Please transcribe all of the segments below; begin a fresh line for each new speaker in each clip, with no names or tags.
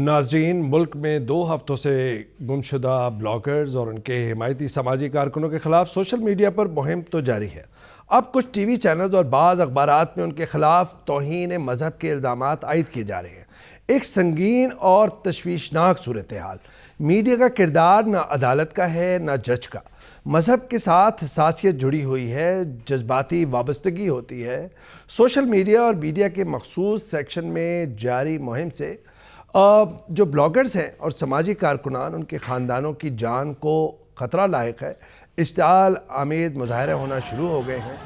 ناظرین، ملک میں 2 ہفتوں سے گمشدہ بلاگرز اور ان کے حمایتی سماجی کارکنوں کے خلاف سوشل میڈیا پر مہم تو جاری ہے۔ اب کچھ ٹی وی چینلز اور بعض اخبارات میں ان کے خلاف توہین مذہب کے الزامات عائد کیے جا رہے ہیں۔ ایک سنگین اور تشویشناک صورتحال۔ میڈیا کا کردار نہ عدالت کا ہے نہ جج کا۔ مذہب کے ساتھ حساسیت جڑی ہوئی ہے، جذباتی وابستگی ہوتی ہے۔ سوشل میڈیا اور میڈیا کے مخصوص سیکشن میں جاری مہم سے جو بلاگرز ہیں اور سماجی کارکنان، ان کے خاندانوں کی جان کو خطرہ لاحق ہے۔ اشتعال آمیز مظاہرے ہونا شروع ہو گئے ہیں۔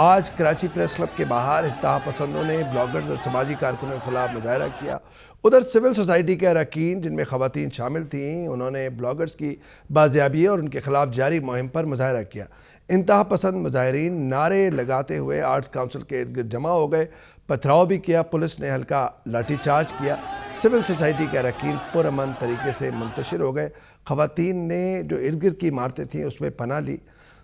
آج کراچی پریس کلب کے باہر انتہا پسندوں نے بلاگرز اور سماجی کارکنوں کے خلاف مظاہرہ کیا۔ ادھر سول سوسائٹی کے اراکین، جن میں خواتین شامل تھیں، انہوں نے بلاگرز کی بازیابی اور ان کے خلاف جاری مہم پر مظاہرہ کیا۔ انتہا پسند مظاہرین نعرے لگاتے ہوئے آرٹس کونسل کے ارد گرد جمع ہو گئے۔ پتھراؤ بھی کیا، پولیس نے ہلکا لاٹھی چارج کیا۔ سول سوسائٹی کے اراکین پرامن طریقے سے منتشر ہو گئے۔ خواتین نے جو ارد گرد کی عمارتیں تھیں اس میں پناہ لی۔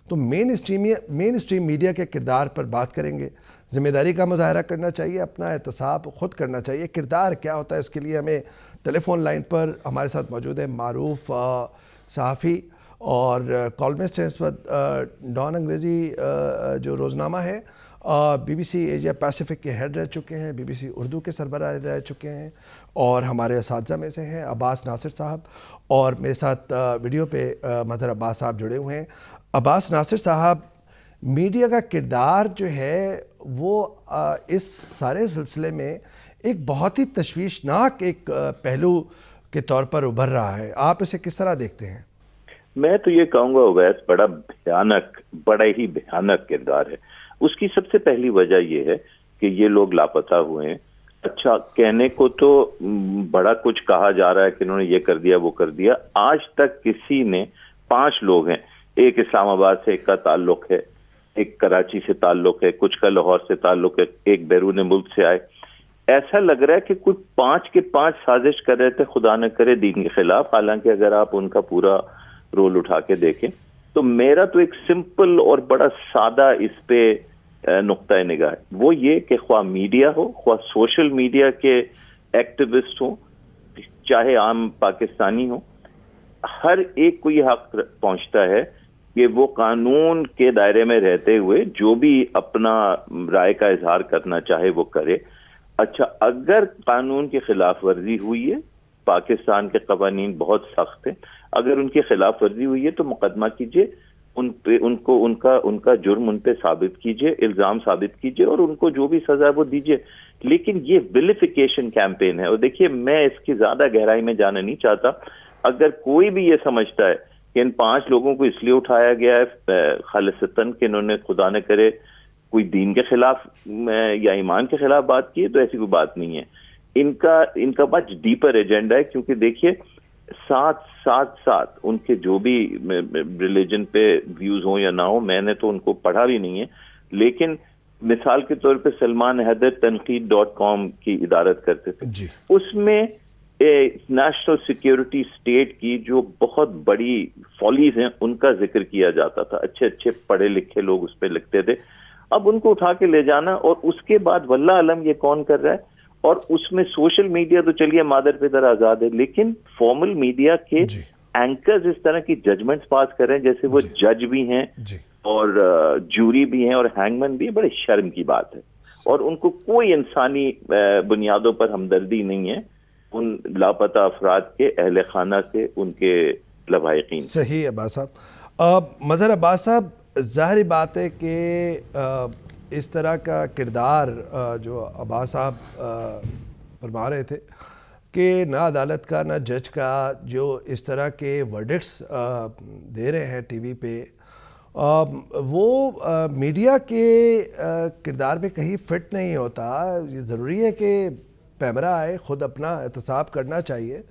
تو مین اسٹریم میڈیا کے کردار پر بات کریں گے۔ ذمہ داری کا مظاہرہ کرنا چاہیے، اپنا احتساب خود کرنا چاہیے۔ کردار کیا ہوتا ہے، اس کے لیے ہمیں ٹیلی فون لائن پر ہمارے ساتھ موجود ہیں معروف صحافی اور کالمسٹ ہیں اس وقت، ڈان انگریزی جو روزنامہ ہے، B B C Asia Pacific کے ہیڈ رہ چکے ہیں، بی بی سی اردو کے سربراہ رہ چکے ہیں، اور ہمارے اساتذہ میں سے ہیں عباس ناصر صاحب، اور میرے ساتھ ویڈیو پہ مظہر عباس صاحب جڑے ہوئے ہیں۔ عباس ناصر صاحب، میڈیا کا کردار جو ہے وہ اس سارے سلسلے میں ایک بہت ہی تشویشناک ایک پہلو کے طور پر ابھر رہا ہے، آپ اسے کس طرح دیکھتے ہیں؟
میں تو یہ کہوں گا اویس، بڑا ہی بھیانک کردار ہے۔ اس کی سب سے پہلی وجہ یہ ہے کہ یہ لوگ لاپتہ ہوئے ہیں۔ اچھا، کہنے کو تو بڑا کچھ کہا جا رہا ہے کہ انہوں نے یہ کر دیا وہ کر دیا۔ آج تک کسی نے 5 لوگ ہیں، ایک اسلام آباد سے ایک کا تعلق ہے، ایک کراچی سے تعلق ہے، کچھ کا لاہور سے تعلق ہے، ایک بیرون ملک سے آئے۔ ایسا لگ رہا ہے کہ کچھ 5 کے 5 سازش کر رہے تھے خدا نہ کرے دین کے خلاف، حالانکہ اگر آپ ان کا پورا رول اٹھا کے دیکھیں تو میرا تو ایک سمپل اور بڑا سادہ اس پہ نقطہ نگاہ ہے، وہ یہ کہ خواہ میڈیا ہو، خواہ سوشل میڈیا کے ایکٹیوسٹ ہوں، چاہے عام پاکستانی ہوں، ہر ایک کو یہ حق پہنچتا ہے کہ وہ قانون کے دائرے میں رہتے ہوئے جو بھی اپنا رائے کا اظہار کرنا چاہے وہ کرے۔ اچھا، اگر قانون کی خلاف ورزی ہوئی ہے، پاکستان کے قوانین بہت سخت ہیں، اگر ان کی خلاف ورزی ہوئی ہے تو مقدمہ کیجئے، ان کا جرم ان پہ ثابت کیجئے، الزام ثابت کیجئے، اور ان کو جو بھی سزا وہ دیجئے۔ لیکن یہ ویلیفیکیشن کیمپین ہے، اور دیکھیے میں اس کی زیادہ گہرائی میں جانا نہیں چاہتا۔ اگر کوئی بھی یہ سمجھتا ہے کہ ان 5 لوگوں کو اس لیے اٹھایا گیا ہے خالصتاً کہ انہوں نے خدا نہ کرے کوئی دین کے خلاف یا ایمان کے خلاف بات کی ہے، تو ایسی کوئی بات نہیں ہے۔ ان کا مچ ڈیپر ایجنڈا ہے، کیونکہ دیکھیے ساتھ ان کے جو بھی ریلیجن پہ ویوز ہوں یا نہ ہوں، میں نے تو ان کو پڑھا بھی نہیں ہے، لیکن مثال کے طور پہ سلمان حیدر تنقید.com کی ادارت کرتے تھے جی۔ اس میں نیشنل سیکیورٹی اسٹیٹ کی جو بہت بڑی فالیز ہیں ان کا ذکر کیا جاتا تھا، اچھے پڑھے لکھے لوگ اس پہ لکھتے تھے۔ اب ان کو اٹھا کے لے جانا، اور اس کے بعد واللہ علم یہ کون کر رہا ہے۔ اور اس میں سوشل میڈیا تو چلیے مادر پدر آزاد ہے، لیکن فارمل میڈیا کے اینکرز اس طرح کی ججمنٹس پاس کر رہے ہیں جیسے وہ جج بھی ہیں اور جوری بھی ہیں اور ہینگمن بھی ہیں۔ بڑے شرم کی بات ہے، اور ان کو کوئی انسانی بنیادوں پر ہمدردی نہیں ہے ان لاپتہ افراد کے، اہل خانہ کے، ان کے لواحقین۔
صحیح عباس صاحب۔ مظہر عباس صاحب، ظاہری بات ہے کہ اس طرح کا کردار جو عباس صاحب فرما رہے تھے کہ نہ عدالت کا نہ جج کا، جو اس طرح کے ورڈکٹس دے رہے ہیں ٹی وی پہ، وہ میڈیا کے کردار میں کہیں فٹ نہیں ہوتا۔ یہ ضروری ہے کہ پیمرا آئے، خود اپنا احتساب کرنا چاہیے۔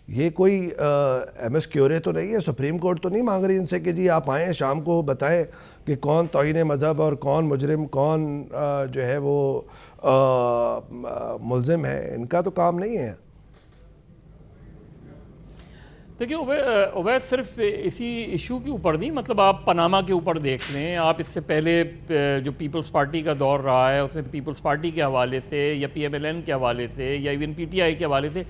یہ کوئی ایم ایس کیورے تو نہیں ہے، سپریم کورٹ تو نہیں مانگ رہی ان سے کہ جی آپ آئیں شام کو بتائیں کہ کون توہین مذہب اور کون مجرم، کون جو ہے وہ ملزم ہے۔ ان کا تو کام نہیں ہے۔
دیکھیے اویس، صرف اسی ایشو کے اوپر نہیں، مطلب آپ پاناما کے اوپر دیکھ لیں، آپ اس سے پہلے جو پیپلز پارٹی کا دور رہا ہے اس میں پیپلز پارٹی کے حوالے سے یا پی ایم ایل این کے حوالے سے یا ایون پی ٹی آئی کے حوالے سے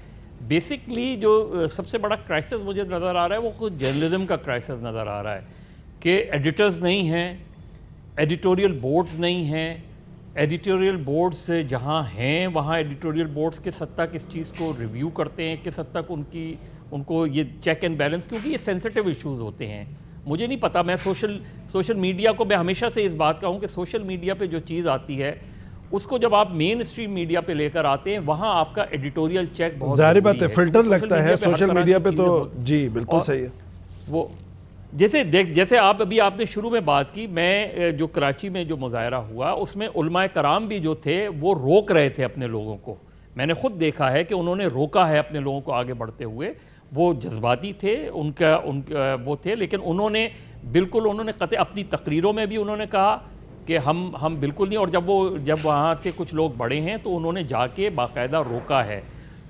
بیسکلی جو سب سے بڑا کرائسس مجھے نظر آ رہا ہے وہ خود جرنلزم کا کرائسس نظر آ رہا ہے کہ ایڈیٹرز نہیں ہیں, ایڈیٹوریل بورڈز نہیں ہیں. ایڈیٹوریل بورڈز جہاں ہیں وہاں ایڈیٹوریل بورڈز کس حد تک اس چیز کو ریویو کرتے ہیں, کس حد تک ان کو یہ چیک اینڈ بیلنس, کیونکہ یہ سینسٹیو ایشوز ہوتے ہیں. مجھے نہیں پتا, میں سوشل میڈیا کو میں ہمیشہ سے اس بات کا ہوں کہ سوشل میڈیا پہ جو چیز آتی ہے اس کو جب آپ مین اسٹریم میڈیا پہ لے کر آتے ہیں وہاں آپ کا ایڈیٹوریل چیک بہت
ظاہر بات ہے, فلٹر لگتا ہے سوشل میڈیا پہ تو. جی بالکل صحیح ہے.
وہ جیسے آپ نے شروع میں بات کی, میں جو کراچی میں جو مظاہرہ ہوا اس میں علماء کرام بھی جو تھے وہ روک رہے تھے اپنے لوگوں کو. میں نے خود دیکھا ہے کہ انہوں نے روکا ہے اپنے لوگوں کو آگے بڑھتے ہوئے. وہ جذباتی تھے, ان کا وہ تھے, لیکن انہوں نے قطع اپنی تقریروں میں بھی انہوں نے کہا کہ ہم بالکل نہیں. اور جب وہاں سے کچھ لوگ بڑے ہیں تو انہوں نے جا کے باقاعدہ روکا ہے.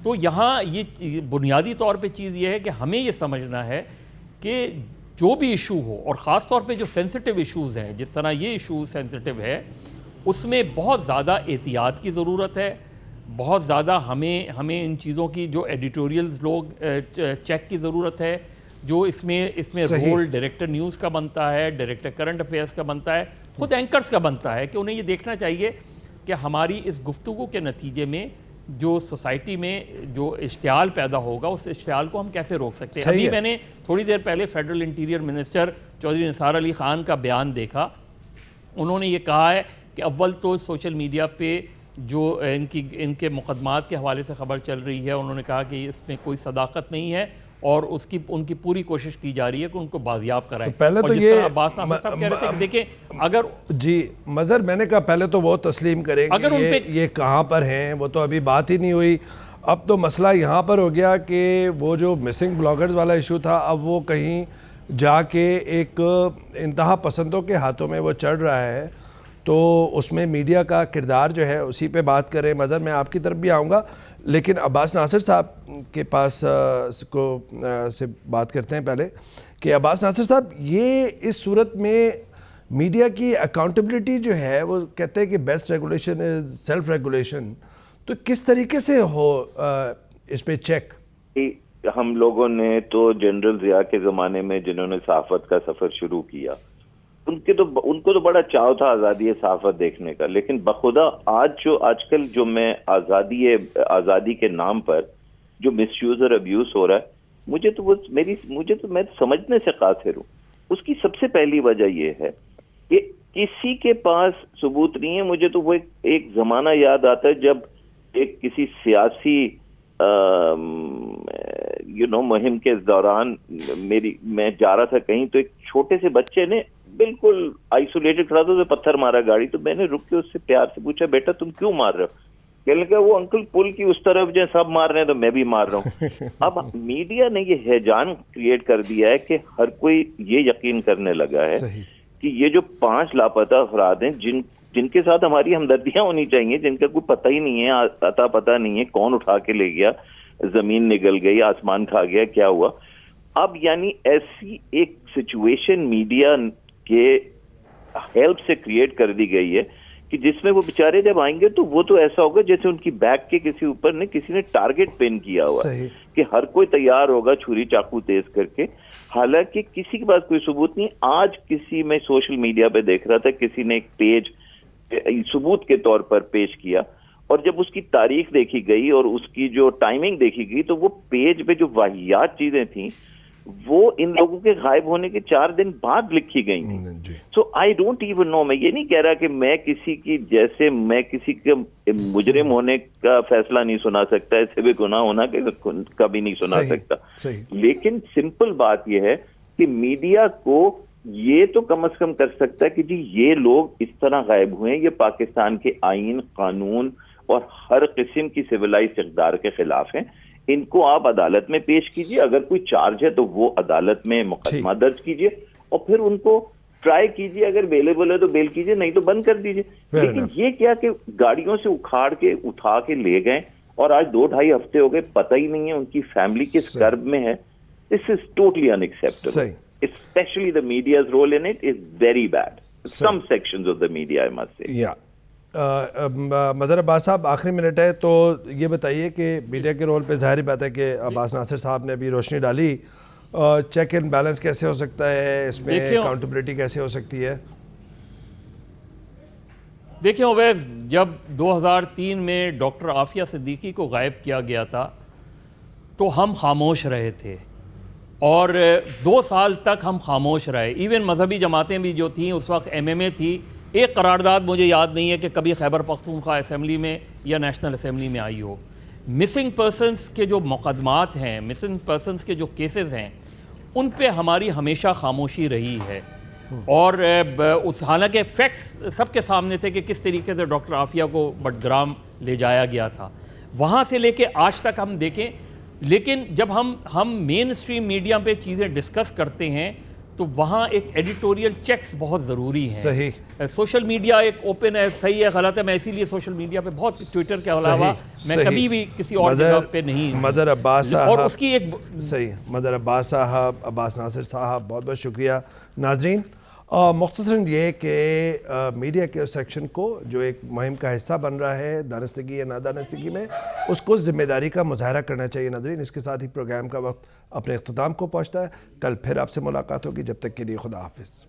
تو یہاں یہ بنیادی طور پہ چیز یہ ہے کہ ہمیں یہ سمجھنا ہے کہ جو بھی ایشو ہو, اور خاص طور پہ جو سینسٹیو ایشوز ہیں جس طرح یہ ایشو سینسٹیو ہے, اس میں بہت زیادہ احتیاط کی ضرورت ہے. بہت زیادہ ہمیں ان چیزوں کی جو ایڈیٹوریلز لوگ چیک کی ضرورت ہے. جو اس میں رول ڈائریکٹر نیوز کا بنتا ہے, ڈائریکٹر کرنٹ افیئرس کا بنتا ہے, خود اینکرز کا بنتا ہے کہ انہیں یہ دیکھنا چاہیے کہ ہماری اس گفتگو کے نتیجے میں جو سوسائٹی میں جو اشتعال پیدا ہوگا اس اشتعال کو ہم کیسے روک سکتے ہیں. ابھی میں نے تھوڑی دیر پہلے فیڈرل انٹیریئر منسٹر چودھری نثار علی خان کا بیان دیکھا. انہوں نے یہ کہا ہے کہ اول تو سوشل میڈیا پہ جو ان کے مقدمات کے حوالے سے خبر چل رہی ہے, انہوں نے کہا کہ اس میں کوئی صداقت نہیں ہے اور ان کی پوری کوشش کی جا رہی ہے کہ ان کو بازیاب کرائیں.
پہلے تو
یہ عباس ناصر صاحب کہہ رہے تھے کہ دیکھیں اگر
جی مظہر, میں نے کہا پہلے تو وہ تسلیم کریں کہ یہ کہاں پر ہیں, وہ تو ابھی بات ہی نہیں ہوئی. اب تو مسئلہ یہاں پر ہو گیا کہ وہ جو مسنگ بلاگرز والا ایشو تھا اب وہ کہیں جا کے ایک انتہا پسندوں کے ہاتھوں میں وہ چڑھ رہا ہے. تو اس میں میڈیا کا کردار جو ہے اسی پہ بات کریں. مظہر میں آپ کی طرف بھی آؤں گا, لیکن عباس ناصر صاحب کے پاس سے بات کرتے ہیں پہلے کہ عباس ناصر صاحب, یہ اس صورت میں میڈیا کی اکاؤنٹیبلٹی جو ہے وہ کہتے ہیں کہ best regulation is self regulation, تو کس طریقے سے ہو اس پہ چیک؟
ہم لوگوں نے تو جنرل ضیاء کے زمانے میں جنہوں نے صحافت کا سفر شروع کیا ان کو تو بڑا چاو تھا آزادی صحافت دیکھنے کا, لیکن بخدا آج کل جو میں آزادی کے نام پر جو مس یوز اور ابیوز ہو رہا ہے, میں سمجھنے سے قاصر ہوں. اس کی سب سے پہلی وجہ یہ ہے کہ کسی کے پاس ثبوت نہیں ہے. مجھے تو وہ ایک زمانہ یاد آتا ہے جب ایک کسی سیاسی مہم کے دوران میں جا رہا تھا کہیں, تو ایک چھوٹے سے بچے نے بالکل آئسولیٹڈ کھڑا تھا, تو پتھر مارا گاڑی. تو میں نے رک کے اس سے پیار سے پوچھا, بیٹا تم کیوں مار رہے ہو؟ کہنے لگا وہ انکل پل کی اس طرف جو سب مار رہے ہیں تو میں بھی مار رہا ہوں. اب میڈیا نے یہ ہیجان کریٹ کر دیا ہے کہ ہر کوئی یہ یقین کرنے لگا ہے کہ یہ جو 5 لاپتہ افراد ہیں جن کے ساتھ ہماری ہمدردیاں ہونی چاہیے, جن کا کوئی پتہ ہی نہیں ہے, پتہ نہیں ہے کون اٹھا کے لے گیا, زمین نگل گئی, آسمان کھا گیا, کیا ہوا. اب یعنی ایسی ایک سچویشن میڈیا کے ہیلپ سے کریٹ کر دی گئی ہے کہ جس میں وہ بیچارے جب آئیں گے تو وہ تو ایسا ہوگا جیسے ان کی بیک کے کسی نے ٹارگٹ پن کیا ہوا ہے کہ ہر کوئی تیار ہوگا چھری چاقو تیز کر کے, حالانکہ کسی کے پاس کوئی ثبوت نہیں. آج کسی میں سوشل میڈیا پہ دیکھ رہا تھا, کسی نے ایک پیج ثبوت کے طور پر پیش کیا, اور جب اس کی تاریخ دیکھی گئی اور اس کی جو ٹائمنگ دیکھی گئی تو وہ پیج پہ جو واہیات چیزیں تھیں وہ ان لوگوں کے غائب ہونے کے 4 دن بعد لکھی گئی تھیں. سو آئی ڈونٹ ایون نو. میں یہ نہیں کہہ رہا کہ میں کسی کے مجرم ہونے کا فیصلہ نہیں سنا سکتا, ایسے بھی گناہ ہونا کبھی نہیں سنا سکتا, لیکن سمپل بات یہ ہے کہ میڈیا کو یہ تو کم از کم کر سکتا ہے کہ جی یہ لوگ اس طرح غائب ہوئے ہیں, یہ پاکستان کے آئین, قانون اور ہر قسم کی سویلائزڈ اقدار کے خلاف ہیں. ان کو آپ عدالت میں پیش کیجئے, اگر کوئی چارج ہے تو وہ عدالت میں مقدمہ درج کیجئے اور پھر ان کو ٹرائی کیجئے, اگر بیلیبل ہے تو بیل کیجئے, نہیں تو بند کر دیجئے. لیکن یہ کیا کہ گاڑیوں سے اکھاڑ کے اٹھا کے لے گئے اور آج 2-2.5 ہفتے ہو گئے, پتہ ہی نہیں ہے ان کی فیملی کس کرب میں ہے. This is totally unacceptable. Especially the media's role in it is very bad. Some sections of the media, I must say.
Yeah. مظہر عباس صاحب آخری منٹ ہے تو یہ بتائیے کہ میڈیا کے رول پہ ظاہری بات ہے کہ عباس ناصر صاحب نے ابھی روشنی ڈالی، چیک اینڈ بیلنس کیسے ہو سکتا ہے اس میں، اکاؤنٹیبلٹی کیسے ہو سکتی ہے؟
دیکھیں اویس، جب 2003 میں ڈاکٹر عافیہ صدیقی کو غائب کیا گیا تھا تو ہم خاموش رہے تھے، اور 2 سال تک ہم خاموش رہے. ایون مذہبی جماعتیں بھی جو تھیں اس وقت MMA تھی، ایک قرارداد مجھے یاد نہیں ہے کہ کبھی خیبر پختونخوا اسمبلی میں یا نیشنل اسمبلی میں آئی ہو. مسنگ پرسنز کے جو مقدمات ہیں، مسنگ پرسنز کے جو کیسز ہیں، ان پہ ہماری ہمیشہ خاموشی رہی ہے. اور حالانکہ فیکٹس سب کے سامنے تھے کہ کس طریقے سے ڈاکٹر عافیہ کو بٹگرام لے جایا گیا تھا، وہاں سے لے کے آج تک ہم دیکھیں. لیکن جب ہم مین اسٹریم میڈیا پہ چیزیں ڈسکس کرتے ہیں تو وہاں ایک ایڈیٹوریل چیکس بہت ضروری ہیں.
صحیح.
سوشل میڈیا ایک اوپن ہے، صحیح ہے غلط ہے، میں اسی لیے سوشل میڈیا پہ بہت، ٹویٹر کے علاوہ میں کبھی بھی کسی اور جگہ پہ نہیں.
مظہر عباس صاحب،
اور اس کی ایک
صحیح، مظہر عباس صاحب، عباس ناصر صاحب، بہت بہت شکریہ. ناظرین، مختصراً یہ کہ میڈیا کے سیکشن کو جو ایک مہم کا حصہ بن رہا ہے دانستگی یا نادانستگی میں، اس کو ذمہ داری کا مظاہرہ کرنا چاہیے. ناظرین، اس کے ساتھ ہی پروگرام کا وقت اپنے اختتام کو پہنچتا ہے. کل پھر آپ سے ملاقات ہوگی، جب تک کے لیے خدا حافظ.